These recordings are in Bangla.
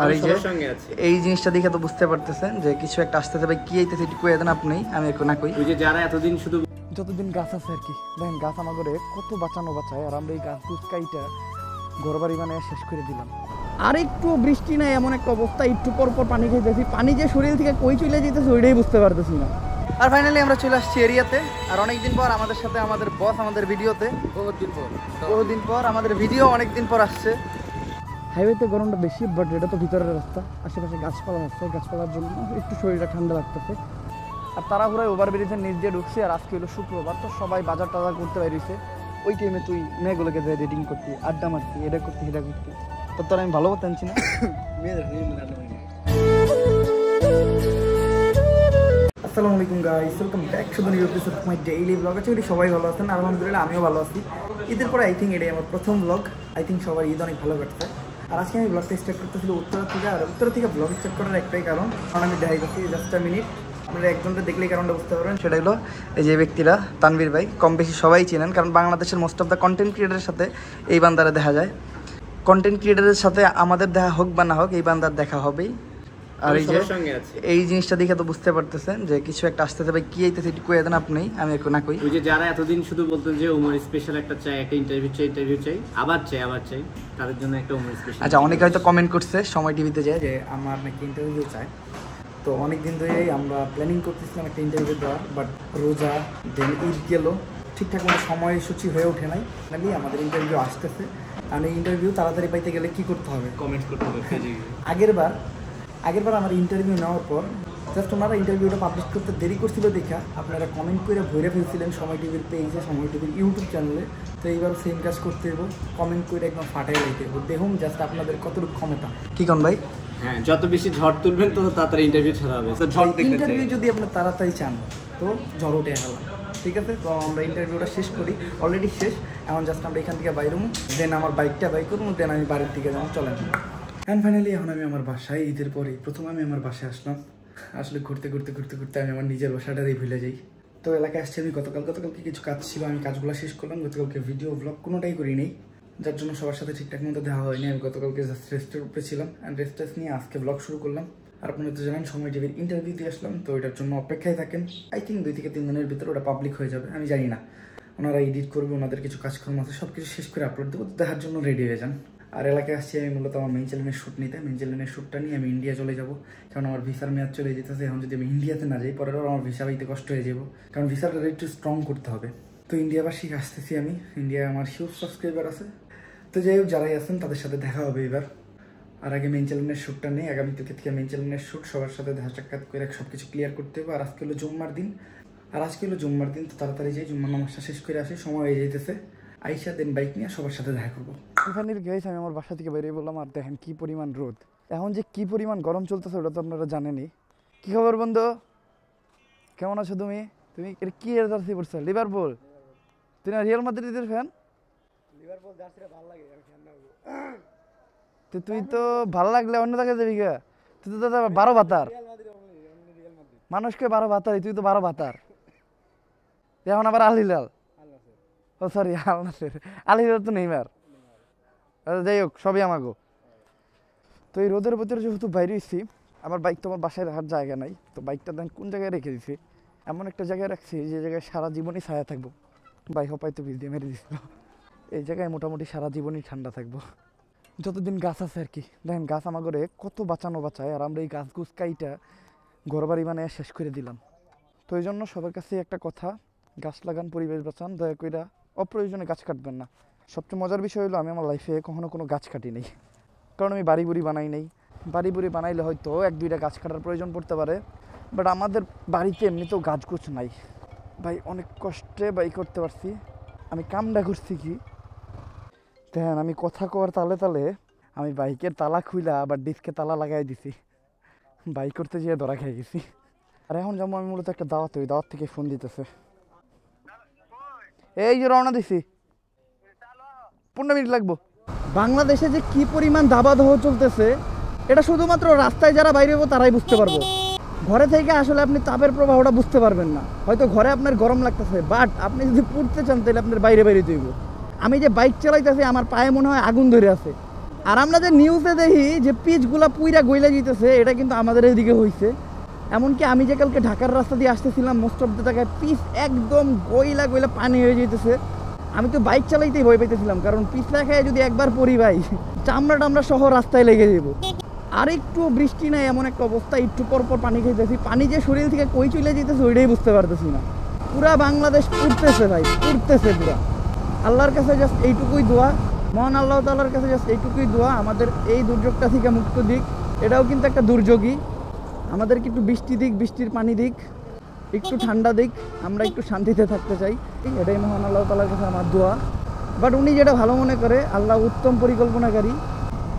আর এই জিনিসটা দেখে তো বুঝতে পারতেছেন যে কিছু একটা আসতে হবে। কি আইতেছে একটু কয়ে দেন আপনি, আমি একটু না কই। ওই যে যারা এতদিন শুধু যতদিন গাছ আছে আর কি, দেখেন গাছ আমাদের কত বাঁচানো বাঁচায়, আর আমরা এই গাছ গুছকাইটা ঘরবাড়ি মানে শেষ করে দিলাম। আর একটু বৃষ্টি নাই এমন একটা অবস্থা, একটু পর পর পানি খাইতেছি, পানি যে শরীর থেকে কই চলে যেতেছে ওইটাই বুঝতে পারতেছি না। আর ফাইনালি আমরা চলে আসছি এরিয়াতে। আর অনেকদিন পর আমাদের সাথে আমাদের বস আমাদের ভিডিওতে, বহুদিন পর আমাদের ভিডিও অনেকদিন পর আসছে। হাইওয়েতে গরমটা বেশি, বাট এটা তো ভিতরের রাস্তা, আশেপাশে গাছপালা আছে, গাছপালার জন্য একটু শরীরটা ঠান্ডা লাগতেছে। আর তাড়াহুড়ায় ওভারব্রিজের নিচ দিয়ে ঢুকছি। আর আজকে হলো শুক্রবার, তো সবাই বাজার টাজার করতে পারিছে। ওই টাইমে তুই মেয়েগুলোকে রেডিং করতি, আড্ডা মারতি, এটা করতি এটা করতি, তো তোর আমি ভালো কথা আনছি না। আসসালামু আলাইকুম guys, welcome back to the new episode of my daily blog. আজকে সবাই ভালো আছেন, আলহামদুলিল্লাহ আমিও ভালো আছি। ঈদের পরে আই থিঙ্ক এটাই আমার প্রথম ব্লগ। আই থিঙ্ক সবার ঈদ অনেক ভালো কাটছে। আর আজকে আমি ব্লগটা স্টার্ট করতেছিল উত্তরা থেকে। আর উত্তরা থেকে ব্লগ স্টার্ট করার একটাই কারণ আমি দেখাই করছি, জাস্ট আ মিনিট। আপনারা একজনটা দেখলেই কারণটা বুঝতে পারবেন। সেটা হলো এই যে ব্যক্তিরা, তানভীর ভাই, কম বেশি সবাই চেনেন, কারণ বাংলাদেশের মোস্ট অফ দ্য কন্টেন্ট ক্রিয়েটারের সাথে এই বান্দারা দেখা যায়। কন্টেন্ট ক্রিয়েটারের সাথে আমাদের দেখা হোক বা না হোক, এই বান্দার দেখা হবেই। আর এই জিনিসটা দেখে তো বুঝতে পারতেছেন যে কিছু একটা আসতে হবে। কি আইতেছে একটু কয়ে দেন আপনি, আমি একটু না কই। ওই যে যারা এতদিন শুধু বলতেন যে ওমর স্পেশাল একটা চাই, একটা ইন্টারভিউ চাই, আবার চাই, তাদের জন্য একটা ওমর স্পেশাল। আচ্ছা, অনেকে হয়তো কমেন্ট করছে সময় টিভিতে যায় যে আমার নাকি ইন্টারভিউ চাই। তো অনেকদিন ধরেই আমরা প্ল্যানিং করতেছিলাম একটা ইন্টারভিউ দেওয়ার, বাট রোজা দেন ঈদ গেল, ঠিকঠাক কোনো সময়সূচি হয়ে ওঠে নাই। ফাইনালি আমাদের ইন্টারভিউ আসতেছে। আর এই ইন্টারভিউ তাড়াতাড়ি পাইতে গেলে কি করতে হবে? কমেন্টস করতে হবে। আগেরবার আমার ইন্টারভিউ নেওয়ার পর জাস্ট ওনারা ইন্টারভিউটা পাবলিশ করতে দেরি করছিল দেখা আপনারা কমেন্ট করে ভরে ফেলছিলেন সময় টিভির পেজে, সময় টিভির ইউটিউব চ্যানেলে। তো এইবার সেম কাজ করতে দেবো, কমেন্ট করে একদম ফাটাই দিতে দেবো। দেখুন জাস্ট আপনাদের কতটুকু ক্ষমতা। কি কোন ভাই? হ্যাঁ, যত বেশি ঝড় তুলবেন তত তাড়াতাড়ি ইন্টারভিউ ছাড়া হবে। ইন্টারভিউ যদি আপনার তাড়াতাড়ি চান তো ঝড় উঠে গেলাম, ঠিক আছে? তো আমরা ইন্টারভিউটা শেষ করি, অলরেডি শেষ। এখন জাস্ট আমরা এখান থেকে বাইর হবো, দেন আমার বাইকটা বাই করবো, দেন আমি বাড়ির দিকে যাবো। চলেন। অ্যান্ড ফাইনালি এখন আমি আমার বাসায়, ঈদের পরে প্রথম আমি আমার বাসায় আসলাম। আসলে ঘুরতে আমি আমার নিজের বাসাটাতেই ভুলে যাই। তো এলাকায় আসছি আমি গতকালকে কিছু কাজ ছিল, আমি কাজগুলো শেষ করলাম। গতকালকে ভিডিও ব্লগ কোনোটাই করি নেই, যার জন্য সবার সাথে ঠিকঠাক মতো দেখা হয়নি। আমি গতকালকে জাস্ট রেস্টের উপরে ছিলাম, অ্যান্ড রেস্ট নিয়ে আজকে ব্লগ শুরু করলাম। আর আপনারা তো জানেন সময় টিভির ইন্টারভিউ দিয়ে আসলাম, তো এটার জন্য অপেক্ষায় থাকেন। আই থিঙ্ক 2 থেকে 3 দিনের ভিতরে ওটা পাবলিক হয়ে যাবে, আমি জানি না। ওনারা এডিট করবে, ওনাদের কিছু কাজকর্ম আছে, সব কিছু শেষ করে আপলোড দেবো, দেখার জন্য রেডি হয়ে যান। আর এলাকায় আসছি আমি মূলত আমার মেইন চ্যানেলের শ্যুট নিতে। মেইন চ্যানেলের শ্যুটটা নিয়ে আমি ইন্ডিয়া চলে যাবো, কারণ আমার ভিসার মেয়াদ চলে যেতেছে। এখন যদি আমি ইন্ডিয়াতে না যাই, পরের আমার ভিসা পাইতে কষ্ট হয়ে যাবো, কারণ ভিসাটা একটু স্ট্রং করতে হবে। তো ইন্ডিয়াবাসী আসতেছি আমি, ইন্ডিয়ায় আমার হিউজ সাবস্ক্রাইবার আছে। তো যাই হোক, যারাই আছেন তাদের সাথে দেখা হবে এবার। আর আগে মেইন চ্যানেলের শ্যুটটা নেই, আগামী থেকে মেইন চ্যানেলের শ্যুট, সবার সাথে দেখা সাক্ষাৎ করে সব কিছু ক্লিয়ার করতে হবে। আর আজকে হলো জুম্মার দিন, তো তাড়াতাড়ি যাই, জুম্মার নামাজটা শেষ করে আসি, সময় হয়ে যেতেছে। আইসা দেন বাইক নিয়ে সবার সাথে দেখা করবো। এখানে গেছি আমি আমার বাসা থেকে বেরিয়ে বললাম। আর দেখেন কি পরিমাণ রোদ, এখন যে কি পরিমাণ গরম চলতেছে ওটা তো আপনারা জানেনই। কি খবর বন্ধু, কেমন আছো তুমি? এটা কি জার্সি পড়ছো? লিভারপুল? তুই না রিয়াল মাদ্রিদের ফ্যান? লিভারপুল জার্সিটা ভালো লাগে, আমি ফ্যান না। তুই তো ভালো লাগলে অন্য জায়গায় যাবি গা, তুই তো দাদা 12 ভাতার মানুষকে 12 ভাতারি, তুই তো 12 ভাতার। এখন আবার আল হিলাল, ও সরি আল নাসের, আল হিলাল তো নেইমার। যাই হোক, সবই আমাগো। তো এই রোদের ভিতরে যেহেতু বাইরে হয়েছি, আমার বাইক তো আমার বাসায় রাখার জায়গা নাই, তো বাইকটা দেন কোন জায়গায় রেখে দিছি, এমন একটা জায়গায় রাখছি যে জায়গায় সারা জীবনই ছায়া থাকবো। বাইক হপাইতো বিল দিয়ে মেরে দিছিল, এই জায়গায় মোটামুটি সারা জীবনই ঠান্ডা থাকবো যতদিন গাছ আছে আর কি। দেখেন গাছ আমাগরে কত বাঁচানো বাঁচায়, আর আমরা এই গাছ গুছকাইটা ঘরবাড়ি মানে শেষ করে দিলাম। তো এই জন্য সবার কাছে একটা কথা, গাছ লাগান, পরিবেশ বাঁচান, দয়া কইরা অপ্রয়োজনে গাছ কাটবেন না। সবচেয়ে মজার বিষয় হলো আমি আমার লাইফে কখনো কোনো গাছ কাটি নেই, কারণ আমি বাড়ি বুড়ি বানাই নেই। বাড়ি বুড়ি বানাইলে হয়তো 1-2টা গাছ কাটার প্রয়োজন পড়তে পারে, বাট আমাদের বাড়িতে এমনিতেও গাছ গুছ নাই ভাই। অনেক কষ্টে বাই করতে পারছি। আমি কামটা করছি কি দেখেন, আমি কথা কওয়ার তালে তালে আমি বাইকের তালা খুইলা আবার ডিস্কে তালা লাগাই দিছি, বাইক করতে যেয়ে ধরা খেয়ে গেছি। আর এখন যেমন আমি মূলত একটা দাওয়াত, ওই দাওয়াত থেকে ফোন দিতেছে। এই যে রওনা দিছি, 15 মিনিট লাগবো। বাংলাদেশে যে কি পরিমাণ দাবাদহ চলতেছে এটা শুধুমাত্র রাস্তায় যারা বাইরে হবো তারাই বুঝতে পারবো। ঘরে থেকে আসলে আপনি তাপের প্রভাবটা বুঝতে পারবেন না। হয়তো ঘরে আপনার গরম লাগতেছে, বাট আপনি যদি পড়তে চান তাহলে আপনার বাইরে বাইরে যাইব। আমি যে বাইক চালাইতেছি আমার পায়ে মনে হয় আগুন ধরে আছে, আর আমরা যে নিউজে দেখি যে পিচগুলা পুইরা গইলা যেতেছে, এটা কিন্তু আমাদের এদিকে হয়েছে। এমনকি আমি যে কালকে ঢাকার রাস্তা দিয়ে আসতেছিলাম, মোস্ট অফ দ্য জায়গায় পিচ একদম গইলা গইলা পানি হয়ে যেতেছে। আমি তো বাইক চালাইতেই ভয় পাইতেছিলাম, কারণ পিছলা খায় যদি একবার পরি ভাই, চামড়া টামড়া সহ রাস্তায় লেগে যাবো। আর একটু বৃষ্টি নাই, এমন একটা অবস্থা, একটু পর পর পানি খাইতেছি। পানি যে শরীর থেকে কই চলে যেতেছে ওইটাই বুঝতে পারতেছি না। পুরা বাংলাদেশ পুড়তেছে ভাই, পুড়তেছে পুরা। আল্লাহর কাছে জাস্ট এইটুকুই দোয়া, মহান আল্লাহ তাআলার কাছে জাস্ট এইটুকুই দোয়া, আমাদের এই দুর্যোগটা থেকে মুক্ত দিক। এটাও কিন্তু একটা দুর্যোগই, আমাদেরকে একটু বৃষ্টি দিক, বৃষ্টির পানি দিক, একটু ঠান্ডা দিক, আমরা একটু শান্তিতে থাকতে চাই। এটাই মহান আল্লাহ তাআলার কাছে আমার দোয়া। বাট উনি যেটা ভালো মনে করে, আল্লাহ উত্তম পরিকল্পনাকারী,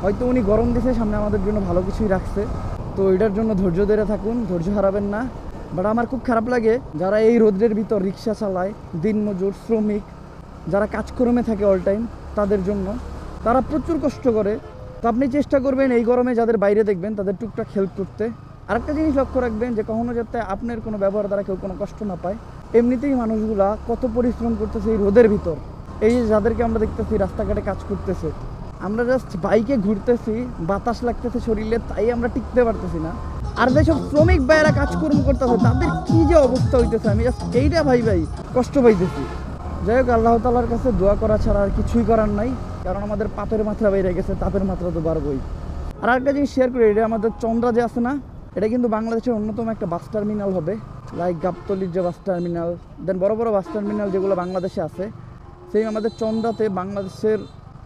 হয়তো উনি গরম দিছে, সামনে আমাদের জন্য ভালো কিছুই রাখছে। তো এটার জন্য ধৈর্য ধরে থাকুন, ধৈর্য হারাবেন না। বাট আমার খুব খারাপ লাগে যারা এই রোদ্রের ভিতর রিক্সা চালায়, দিনমজুর, শ্রমিক, যারা কাজকর্মে থাকে অল টাইম, তাদের জন্য তারা প্রচুর কষ্ট করে। তো আপনি চেষ্টা করবেন এই গরমে যাদের বাইরে দেখবেন তাদের টুকটাক হেল্প করতে। আরেকটা জিনিস লক্ষ্য রাখবেন যে কখনো যাতে আপনার কোনো ব্যবহার দ্বারা কেউ কোনো কষ্ট না পায়। এমনিতেই মানুষগুলা কত পরিশ্রম করতেছে এই রোদের ভিতর। এই যে যাদেরকে আমরা দেখতেছি রাস্তাঘাটে কাজ করতেছে, আমরা জাস্ট বাইকে ঘুরতেছি, বাতাস লাগতেছে শরীরে, তাই আমরা টিকতে পারতেছি না। আর যেসব শ্রমিক ভাইয়েরা কাজকর্ম করতেছে তাদের কি যে অবস্থা হইতেছে, আমি জাস্ট এইটা ভাই কষ্ট পাইতেছি। যাই হোক, আল্লাহ তাআলার কাছে দোয়া করা ছাড়া আর কিছুই করার নাই, কারণ আমাদের পাপের মাত্রা বেড়ে গেছে, তাপের মাত্রা তো বাড়বই। আর একটা জিনিস শেয়ার করি, এটা আমাদের চন্দ্রা যে আছে না, এটা কিন্তু বাংলাদেশের অন্যতম একটা বাস টার্মিনাল হবে। লাইক গাবতলির যে বাস টার্মিনাল, দেন বড় বড় বাস টার্মিনাল যেগুলো বাংলাদেশে আছে, সেই আমাদের চন্দ্রাতে বাংলাদেশের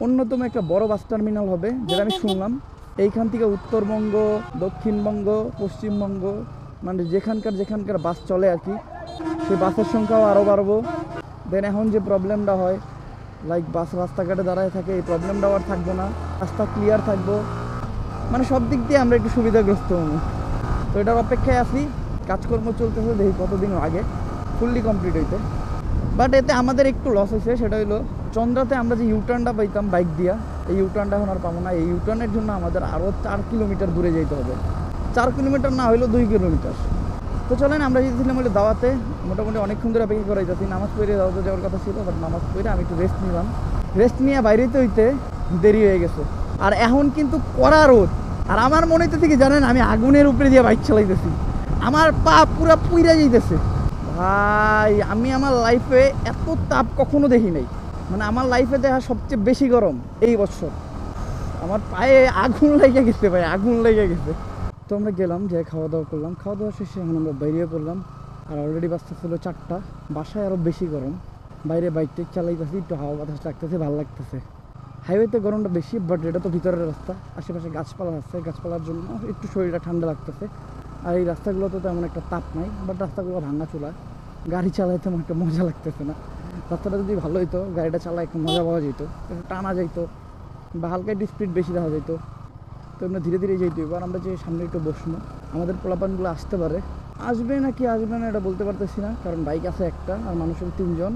অন্যতম একটা বড় বাস টার্মিনাল হবে, যেটা আমি শুনলাম। এইখান থেকে উত্তরবঙ্গ, দক্ষিণবঙ্গ, পশ্চিমবঙ্গ, মানে যেখানকার বাস চলে আর কি, সেই বাসের সংখ্যাও আরও বাড়বো। দেন এখন যে প্রবলেমটা হয়, লাইক বাস রাস্তাঘাটে দাঁড়ায় থাকে, এই প্রবলেমটাও আর থাকবো না, রাস্তা ক্লিয়ার থাকবো, মানে সব দিক দিয়ে আমরা একটু সুবিধাগ্রস্ত হবো। তো এটার অপেক্ষায় আছি, কাজকর্ম চলতেছে, দেখি কতদিন আগে ফুললি কমপ্লিট হইতে। বাট এতে আমাদের একটু লস হয়েছে, সেটা হলো চন্দ্রাতে আমরা যে ইউটার্নটা পাইতাম বাইক দিয়া, এই ইউটার্নটা এখন আর পাবো না। এই ইউটার্নের জন্য আমাদের আরও 4 কিলোমিটার দূরে যেতে হবে, 4 কিলোমিটার না হইলেও 2 কিলোমিটার। তো চলেন, আমরা যেতেছিলাম বলে দাওয়াতে, মোটামুটি অনেকক্ষণ ধরে অপেক্ষা করে যাচ্ছি। নামাজ পড়ে দাওয়াতে যাওয়ার কথা ছিল, বাট নামাজ পড়ে আমি একটু রেস্ট নিলাম। রেস্ট নিয়ে বাইরে হইতে দেরি হয়ে গেছে। আর এখন কিন্তু কড়া রোদ, আর আমার মনে হইতেছে কি জানেন, আমি আগুনের উপরে দিয়ে বাইক চালাইতেছি, আমার পা পুরা পুইরা যাইতেছে ভাই। আমি আমার লাইফে এত তাপ কখনো দেখি নাই, মানে আমার লাইফে দেখা সবচেয়ে বেশি গরম এই বছর। আমার পায়ে আগুন লেগে গেছে ভাই, আগুন লেগে গেছে। তো আমরা গেলাম, যে খাওয়া দাওয়া করলাম, খাওয়া দাওয়া শেষে এখন আমরা বেরিয়ে পড়লাম। আর অলরেডি বাজতে ছিল 4টা, বাসায় আরও বেশি গরম। বাইরে বাইক টেক চালাইতেছি, একটু হাওয়া বাতাস লাগতেছে, ভালো লাগতেছে। হাইওয়েতে গরমটা বেশি, বাট এটা তো ভিতরের রাস্তা, আশেপাশে গাছপালা আছে, গাছপালার জন্য একটু শরীরটা ঠান্ডা লাগতেছে। আর এই রাস্তাগুলোতে তেমন একটা তাপ নাই, বাট রাস্তাগুলো ভাঙা চোলা, গাড়ি চালাইতে তেমন একটা মজা লাগতেছে না। রাস্তাটা যদি ভালো হইতো, গাড়িটা চালা একটু মজা পাওয়া যেত, একটু টানা যাইতো, বা হালকা একটু স্পিড বেশি দেখা যেত। তো আমরা ধীরে ধীরে যেতে হবে। আর আমরা যে সামনে একটু বসবো, আমাদের পোলাপানগুলো আসতে পারে, আসবে নাকি আসবে না এটা বলতে পারতেছি না, কারণ বাইক আছে একটা আর মানুষের 3 জন।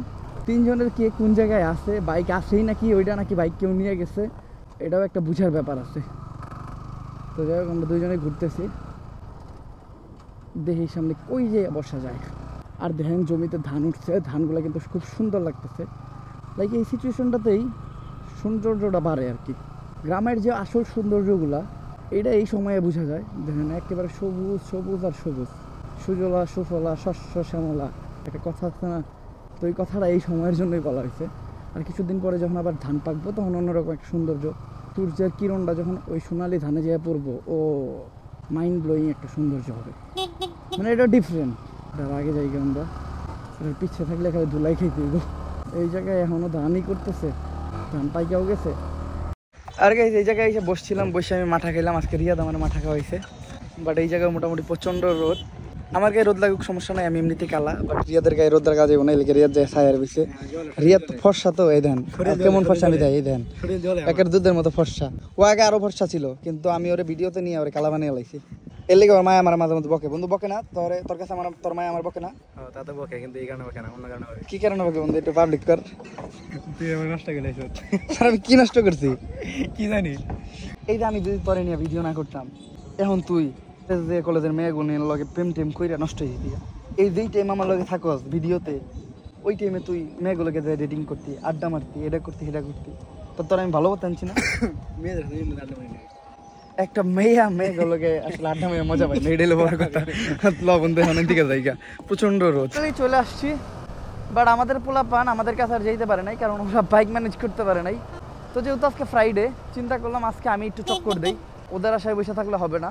3 জনের কে কোন জায়গায় আছে, বাইক আসেই নাকি ওইটা নাকি বাইক কেউ নিয়ে গেছে, এটাও একটা বুঝার ব্যাপার আছে। তো যাই হোক, আমরা 2 জনে ঘুরতেছি, দেখি সামনে কই যে বসা যায়। আর দেখেন জমিতে ধান উঠছে, ধানগুলো কিন্তু খুব সুন্দর লাগতেছে। লাইক এই সিচুয়েশনটাতেই সৌন্দর্যটা বাড়ে আর কি। গ্রামের যে আসল সৌন্দর্যগুলা, এটা এই সময়ে বোঝা যায়। দেখেন একেবারে সবুজ সবুজ আর সবুজ, সুজলা সুফলা শস্য শ্যামলা, একটা কথা আছে না, তো এই কথাটা এই সময়ের জন্যই বলা হয়েছে। আর কিছুদিন পরে যখন আবার ধান পাকবো, তখন অন্যরকম একটা সৌন্দর্য, সূর্যের কিরণটা যখন ওই সোনালি ধানে যেয়ে পড়বো, ও মাইন্ড ব্লোয়িং একটা সৌন্দর্য হবে, মানে এটা ডিফারেন্ট। এটার আগে জায়গা আমরা, এটার পিছিয়ে থাকলে এখানে ধুলাই খেয়ে দিব। এই জায়গায় এখনও ধানই করতেছে, ধান পাইকাও গেছে। আর গাইস, এই জায়গায় এসে বসছিলাম, বসে আমি মাঠা খেলাম। আজকে রিয়াদ আমার মাঠা খাওয়া হয়েছে, বাট এই জায়গায় মোটামুটি প্রচণ্ড রোদ। আমার গায়ে রোদ লাগুক সমস্যা নাই, আমি এমনিতে কালা, বাট রিয়াদের গায়ে রোদ লাগা যাবে না, এলাকা রিয়াদ যায় ছায়ার বেশি। রিয়াদ তো ফর্সা, তো এই দেন কেমন ফর্সা আমি দেয়, এই দেন একের দুধের মতো ফর্সা। ও আগে আরো ফর্সা ছিল, কিন্তু আমি ওরে ভিডিওতে নিয়ে ওরে কালা বানিয়ে লাইছি। এর লেগে আমার মায় আমার মাঝে মধ্যে বকে, বন্ধু বকে না তোর কাছে, আমার তোর মায় আমার বকে না? তাতে বকে, কিন্তু এই কারণে বকে না, অন্য কারণে বকে। কি কারণে বকে বন্ধু, একটু পাবলিক কর। তুই আমার নষ্ট করে লাইছ। আমি কি নষ্ট করছি কি জানি? এই যে আমি যদি পরে নিয়ে ভিডিও না করতাম, এখন তুই যে কলেজের মেয়েগুলোর লগে প্রেম টেম কইরা নষ্ট হয়ে যেতি। এই যেই টাইম আমার লগে থাকস ভিডিওতে, ওই টাইমে তুই মেয়েগুলোকে যে ডেটিং করতি, আড্ডা মারতি, এটা করতি সেটা করতি। তোর আমি ভালো বলতে আনছি না একটা মেয়েগুলোকে আসলে আড্ডা মেয়ে মজা পাই না, এটাই হলো বড় কথা। লবণ দেখানোর দিকে জায়গা প্রচন্ড রোদ। চলে আসছি, বাট আমাদের পোলা পান আমাদের কাছে আর যেতে পারে নাই, কারণ ওরা বাইক ম্যানেজ করতে পারে নাই। তো যেহেতু আজকে ফ্রাইডে, চিন্তা করলাম আজকে আমি একটু চক্কর দেই, ওদের আশায় বসে থাকলে হবে না।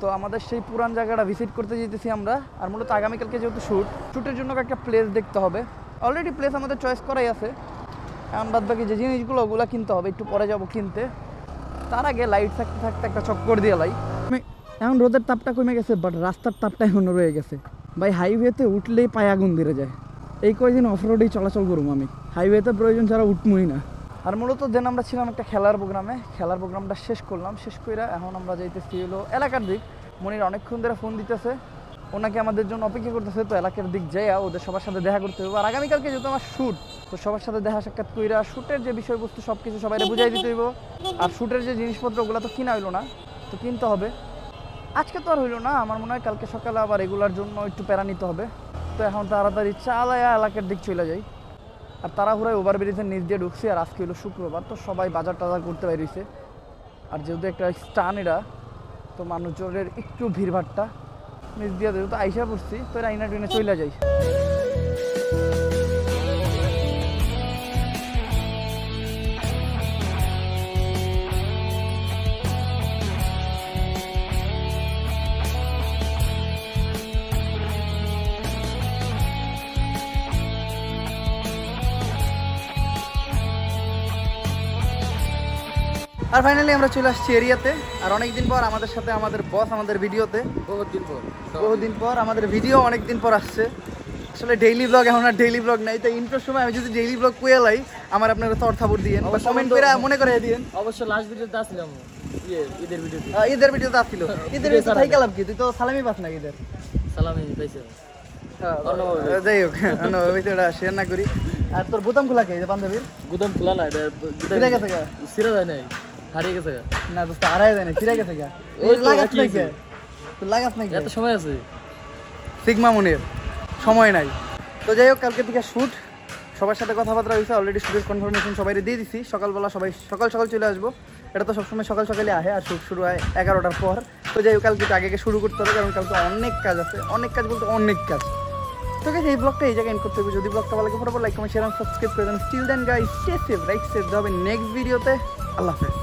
তো আমাদের সেই পুরান জায়গাটা ভিজিট করতে যেতেছি আমরা। আর মূলত আগামীকালকে যেহেতু শ্যুটের জন্য একটা প্লেস দেখতে হবে। অলরেডি প্লেস আমাদের চয়েস করাই আছে, এখন বাদ বাকি যে জিনিসগুলো ওগুলো কিনতে হবে, একটু পরে যাব কিনতে। তার আগে লাইট থাকতে থাকতে একটা চক্কর দিয়ে লাই। এখন রোদের তাপটা কমে গেছে, বাট রাস্তার তাপটা এখনো রয়ে গেছে ভাই। হাইওয়েতে উঠলেই পায়ে আগুন ধরে যায়। এই কয়েকদিন অফ রোডেই চলাচল করবো আমি, হাইওয়েতে প্রয়োজন ছাড়া উঠমই না। আর মূলত দেন আমরা ছিলাম একটা খেলার প্রোগ্রামটা শেষ করলাম। শেষ করে এখন আমরা যাইতেছি হলো এলাকার দিক। মনির অনেকক্ষণ ধরে ফোন দিতেছে, ওনাকে আমাদের জন্য অপেক্ষা করতেছে। তো এলাকার দিক যাইয়া ওদের সবার সাথে দেখা করতে হবে। আর আগামীকালকে যেহেতু আমার শ্যুট, তো সবার সাথে দেখা সাক্ষাৎ কইরা শ্যুটের যে বিষয়বস্তু সব কিছু সবাই বুঝাই দিতে হইব। আর শ্যুটের যে জিনিসপত্র ওগুলো তো কিনা হইলো না, তো কিনতে হবে। আজকে তো আর হইলো না, আমার মনে হয় কালকে সকালে আবার এগুলার জন্য একটু প্যারা নিতে হবে। তো এখন তাড়াতাড়ি চালায়া এলাকার দিক চলে যাই। আর তাড়াহুড়ায় ওভারব্রিজের নিচ দিয়ে ঢুকছি। আর আজকে হলো শুক্রবার, তো সবাই বাজার টাজার করতে বাইরেছে। আর যেহেতু একটা স্টান এটা, তো মানুষজনের একটু ভিড়ভাড়টা নিচ দিয়ে যেহেতু আইসা পড়ছি, তো এরা ইনা ট্রেনে চলে যাই। আর ফাইনালি আমরা চলে আসছি এরিয়াতে। আর অনেকদিন পর আমাদের সাথে আমাদের বস আমাদের ভিডিওতে, বহুদিন পর আমাদের ভিডিও অনেকদিন পর আসছে। আসলে ডেইলি ব্লগ এখন আর ডেইলি ব্লগ নাই, তাই ইন্ট্রোর সময় আমি যদি ডেইলি ব্লগ কুয়ালাই আমার আপনারা তরথাবুর দিয়েন, কমেন্ট করে মনে করে দিয়েন। অবশ্য লাস্ট ভিডিওতে আসলাম ঈদের ভিডিওতে, ঈদের ভিডিওতে আসছিল। ঈদের ভিডিও থাই গেলাম কি, তুই তো সালামি পাস না ঈদের সালামি পাইছে। যাই হোক ভিডিওটা শেয়ার না করি। আর তোর বোতাম খোলা কে বান্ধবীর? গুদাম খোলা না, ছিঁড়ে গেছে গা, সিরা যায় নাই, হারিয়ে গেছে না দোস্ত, হারাই যায় না, ছিঁড়ে গেছে গা। লাগাস নাই কে? তুই লাগাস নাই? এত সময় আছে সিগমা মনির, সময় নাই। তো যাই হোক, কালকে থেকে শ্যুট, সবার সাথে কথাবার্তা হয়েছে, অলরেডি শ্যুটের কনফার্মেশন সবাই দিয়ে দিছি। সকালবেলা সবাই সকাল চলে আসবো। এটা তো সবসময় সকালে আহে, আর শ্যুট শুরু হয় 11টার পর। তো যাই হোক, কালকে আগে শুরু করতে হবে, কারণ কালকে অনেক কাজ আছে, অনেক কাজ বলতে অনেক কাজ। তো গাইস, এই ব্লগটা এই জায়গায় এন্ড করতে হবে। যদি ব্লগটা ভালো লাগে, like comment share and subscribe করে দেন। Still then guys, stay safe, right safe. হবে নেক্সট ভিডিওতে। আল্লাহ হাফেজ।